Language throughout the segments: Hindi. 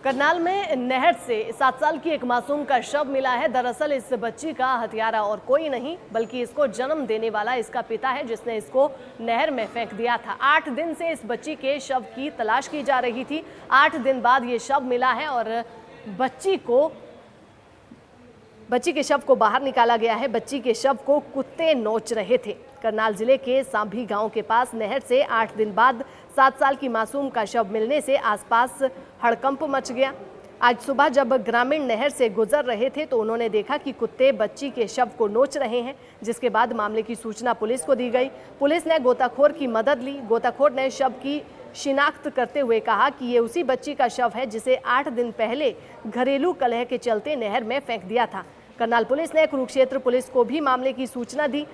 करनाल में नहर से 7 साल की एक मासूम का शव मिला है। दरअसल इस बच्ची का हत्यारा और कोई नहीं बल्कि इसको जन्म देने वाला इसका पिता है, जिसने इसको नहर में फेंक दिया था। 8 दिन से इस बच्ची के शव की तलाश की जा रही थी। 8 दिन बाद ये शव मिला है और बच्ची के शव को बाहर निकाला गया है। बच्ची के शव को कुत्ते नोच रहे थे। करनाल जिले के सांभी गांव के पास नहर से 8 दिन बाद 7 साल की मासूम का शव मिलने से आसपास हड़कंप मच गया। आज सुबह जब ग्रामीण नहर से गुजर रहे थे तो उन्होंने देखा कि कुत्ते बच्ची के शव को नोच रहे हैं, जिसके बाद मामले की सूचना पुलिस को दी गई। पुलिस ने गोताखोर की मदद ली। गोताखोर ने शव की शिनाख्त करते हुए कहा कि ये उसी बच्ची का शव है जिसे 8 दिन पहले घरेलू कलह के चलते नहर में फेंक दिया था। करनाल पुलिस ने कुरुक्षेत्र पुलिस को भी मामले की सूचना दी।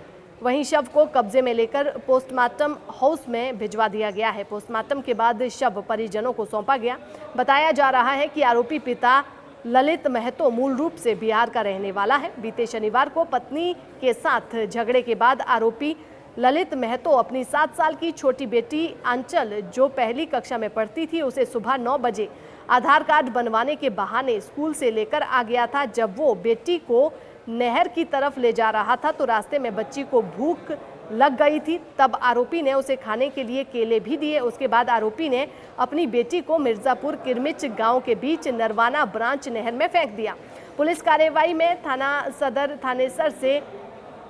वहीं शव को कब्जे में लेकर पोस्टमार्टम हाउस में भिजवा दिया गया है। पोस्टमार्टम के बाद शव परिजनों को सौंपा गया। बताया जा रहा है कि आरोपी पिता ललित महतो मूल रूप से बिहार का रहने वाला है। बीते शनिवार को पत्नी के साथ झगड़े के बाद आरोपी ललित महतो अपनी 7 साल की छोटी बेटी आंचल, जो पहली कक्षा में पढ़ती थी, उसे सुबह 9 बजे आधार कार्ड बनवाने के बहाने स्कूल से लेकर आ गया था। जब वो बेटी को नहर की तरफ ले जा रहा था तो रास्ते में बच्ची को भूख लग गई थी। तब आरोपी ने उसे खाने के लिए केले भी दिए। उसके बाद आरोपी ने अपनी बेटी को मिर्जापुर किरमिच गांव के बीच नरवाना ब्रांच नहर में फेंक दिया। पुलिस कार्रवाई में थाना सदर थानेसर से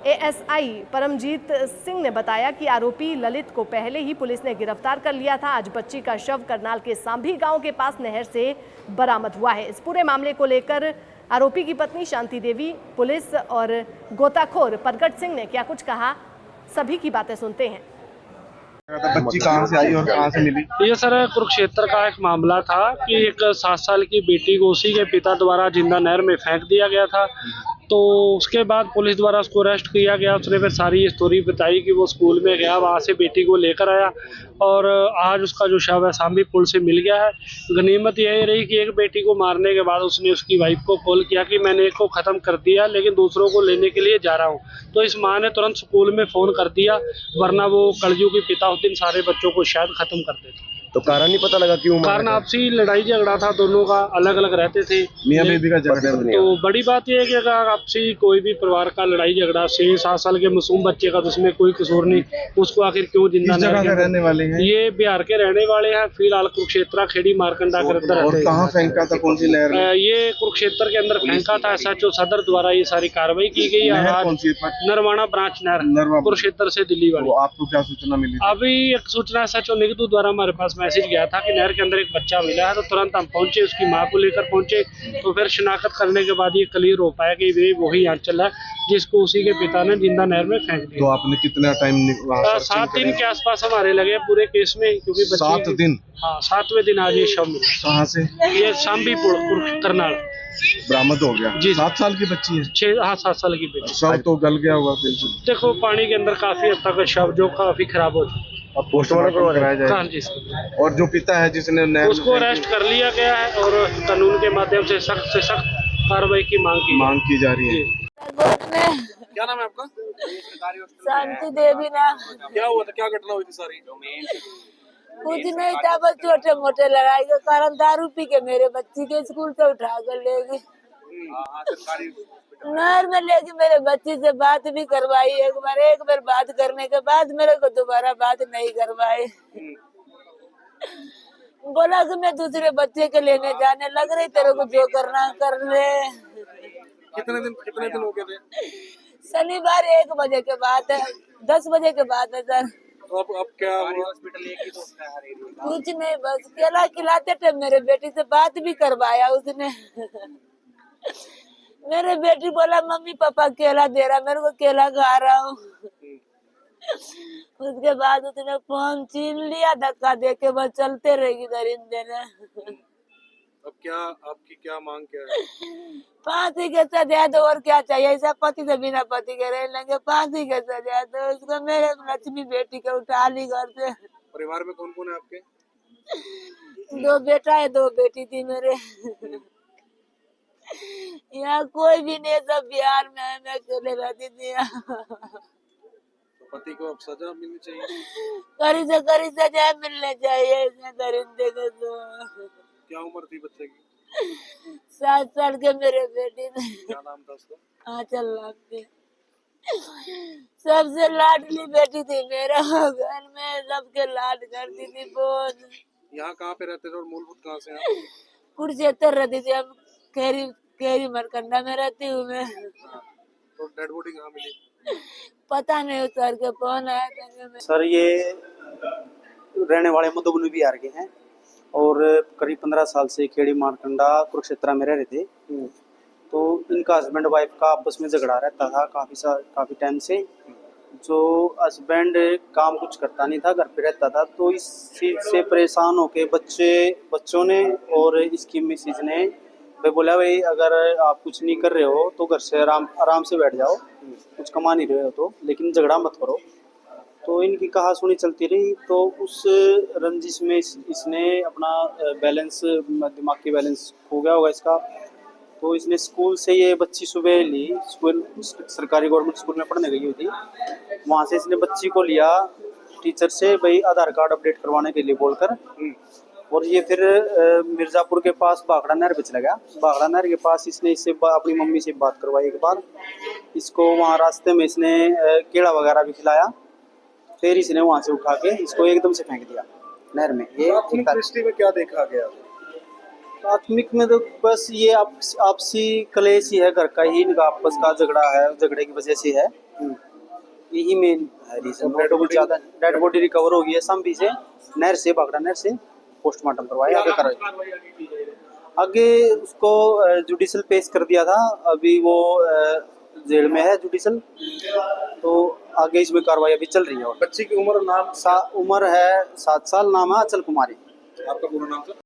एएसआई परमजीत सिंह ने बताया कि आरोपी ललित को पहले ही पुलिस ने गिरफ्तार कर लिया था। आज बच्ची का शव करनाल के सांभी गांव के पास नहर से बरामद हुआ है। इस पूरे मामले को लेकर आरोपी की पत्नी शांति देवी, पुलिस और गोताखोर प्रगट सिंह ने क्या कुछ कहा, सभी की बातें सुनते हैं। बच्ची कहाँ से आई और कहाँ से मिली? ये सर कुरुक्षेत्र का एक मामला था कि एक 7 साल की बेटी को उसी के पिता द्वारा जिंदा नहर में फेंक दिया गया था। तो उसके बाद पुलिस द्वारा उसको अरेस्ट किया गया। उसने फिर सारी स्टोरी बताई कि वो स्कूल में गया, वहाँ से बेटी को लेकर आया और आज उसका जो शव है सांभी पुल से मिल गया है। गनीमत यही रही कि एक बेटी को मारने के बाद उसने उसकी वाइफ को कॉल किया कि मैंने एक को ख़त्म कर दिया लेकिन दूसरों को लेने के लिए जा रहा हूँ। तो इस माँ ने तुरंत स्कूल में फ़ोन कर दिया, वरना वो कलजू की पिता उस दिन सारे बच्चों को शायद ख़त्म कर देते। तो कारण नहीं पता लगा क्यों? कारण आपसी लड़ाई झगड़ा था, दोनों का अलग अलग रहते थे, मियां बीवी का झगड़ा। तो बड़ी बात यह है कि अगर आपसी कोई भी परिवार का लड़ाई झगड़ा 6-7 साल के मासूम बच्चे का, तो उसमें कोई कसूर नहीं, उसको आखिर क्यों जिंदा? रहने वाले हैं ये बिहार के रहने वाले हैं। फिलहाल कुरुक्षेत्र खेड़ी मारकंडा के अंदर। और कहाँ फेंका था, कौन सी नहर में? ये कुरुक्षेत्र के अंदर फेंका था। SHO सदर द्वारा ये सारी कार्रवाई की गई है। नरवाना ब्रांच नहर कुरुक्षेत्र से दिल्ली वाली। आपको क्या सूचना मिली? अभी एक सूचना SHO निगतू द्वारा हमारे पास मैसेज गया था कि नहर के अंदर एक बच्चा मिला है, तो तुरंत हम पहुंचे, उसकी मां को लेकर पहुंचे। तो फिर शिनाख्त करने के बाद ये क्लियर हो पाया कि वे वही आंचल है जिसको उसी के पिता ने जिंदा नहर में फेंक दिया। तो आपने कितना टाइम? 7 दिन के आसपास हमारे लगे पूरे केस में, क्योंकि 7 दिन? हाँ, 7वें दिन आज ये शव मिला। कहाँ से? ये सांभीपुर करनाल बरामद हो गया जी। 7 साल की बच्ची है? 7 साल की बेटी। शव तो गल गया होगा बिल्कुल। देखो पानी के अंदर काफी हद तक शव जो काफी खराब हो चुका। अब पोस्टमार्टम कराया जाएगा। और जो पिता है जिसने उसको अरेस्ट कर लिया गया है और कानून के माध्यम से सख्त कार्रवाई की मांग की जा रही है। क्या नाम है आपका? शांति देवी ना। क्या हुआ था, क्या घटना हुई थी सारी? कुछ नहीं था, बस छोटे मोटे लड़ाई के कारण दारू पी के मेरे बच्ची के स्कूल से उठा कर ले गई, नहर में लेके मेरे बच्ची से बात भी करवाई। एक बार बात करने के बाद मेरे को दोबारा बात नहीं करवाई। बोला कि मैं दूसरे बच्चे के लेने जाने लग रही, तेरे को जो करना कर ले। कितने दिन हो गए थे? शनिवार 1 बजे के बाद है, 10 बजे के बाद है सर। तो अब क्या हॉस्पिटल? कुछ नहीं, बस केला खिलाते थे। मेरे बेटी से बात भी करवाया उसने। मेरे बेटी बोला मम्मी पापा केला दे रहा, मेरे को केला खा रहा हूँ। उसके बाद उसने फोन छीन लिया, धक्का दे के बस चलते रहेगी दरिंदे ने। अब क्या आपकी क्या मांग क्या है? फांसी के सजा दो, और क्या चाहिए? ऐसा पति से बिना पति के रह लेंगे, फांसी के सजा दो उसको। मेरे लक्ष्मी बेटी के उठा ली घर से। परिवार में कौन कौन है आपके? 2 बेटा है, 2 बेटी थी मेरे। यहाँ कोई भी नहीं, सब बिहार में है, मैं अकेले रहती थी यहाँ। तो पति को अब सजा मिलनी चाहिए। करी से करी सजा मिलनी चाहिए इसमें दरिंदे को। तो क्या उम्र थी बच्चे की? 7 साल के मेरे बेटे थे। क्या नाम था उसका? आंचल नाम थी। सबसे लाडली बेटी थी मेरा, घर में सबके लाड करती थी बहुत। यहाँ कहाँ पे रहते थे और मूलभूत कहाँ से हैं आप? कुरुक्षेत्र रहती थी, हम केरी केरी मरकंडा में रहती हूँ मैं। हाँ। तो डेड बॉडी कहाँ मिली? पता नहीं सर के फोन आया था। सर ये रहने वाले मधुबनी बिहार के हैं और करीब 15 साल से खेड़ी मारकंडा कुरुक्षेत्र में रह रहे थे। तो इनका हस्बैंड वाइफ का आपस में झगड़ा रहता था काफ़ी टाइम से। जो हस्बैंड काम कुछ करता नहीं था, घर पे रहता था, तो इस चीज़ से परेशान होके बच्चों ने और इसकी मिसेज ने भाई बोला, भाई अगर आप कुछ नहीं कर रहे हो तो घर से आराम से बैठ जाओ, कुछ कमा नहीं रहे हो तो, लेकिन झगड़ा मत करो। तो इनकी कहा सुनी चलती रही। तो उस रंजिश में इसने अपना बैलेंस, दिमाग की बैलेंस खो गया होगा इसका। तो इसने स्कूल से ये बच्ची सुबह ली, स्कूल सरकारी गवर्नमेंट स्कूल में पढ़ने गई हुई थी, वहाँ से इसने बच्ची को लिया टीचर से, भाई आधार कार्ड अपडेट करवाने के लिए बोलकर। और ये फिर मिर्ज़ापुर के पास बागड़ा नहर पे चला गया। बागड़ा नहर के पास इसने इससे अपनी मम्मी से बात करवाई एक बार। इसको वहाँ रास्ते में इसने केला वगैरह भी खिलाया, फिर इसने वहाँ से उठा के इसको एकदम से फेंक दिया नहर में। ये प्राथमिक दृष्टि में क्या देखा गया? प्राथमिक में तो बस ये आपसी कलेश ही है, घर का ही इनका आपस का झगड़ा है, झगड़े की वजह से है, यही मेन है रीजन। ज़्यादा डेड बॉडी रिकवर हो गई है सांभी से, नहर से, बागड़ा नहर से, पोस्टमार्टम करवाया, आगे कराया। आगे उसको जुडिशल पेश कर दिया था, अभी वो जेल में है जुडिशल। तो आगे इसमें कार्रवाई अभी चल रही है। और बच्ची की उम्र, नाम? उम्र है 7 साल, नाम है आंचल कुमारी। आपका पूरा नाम सर?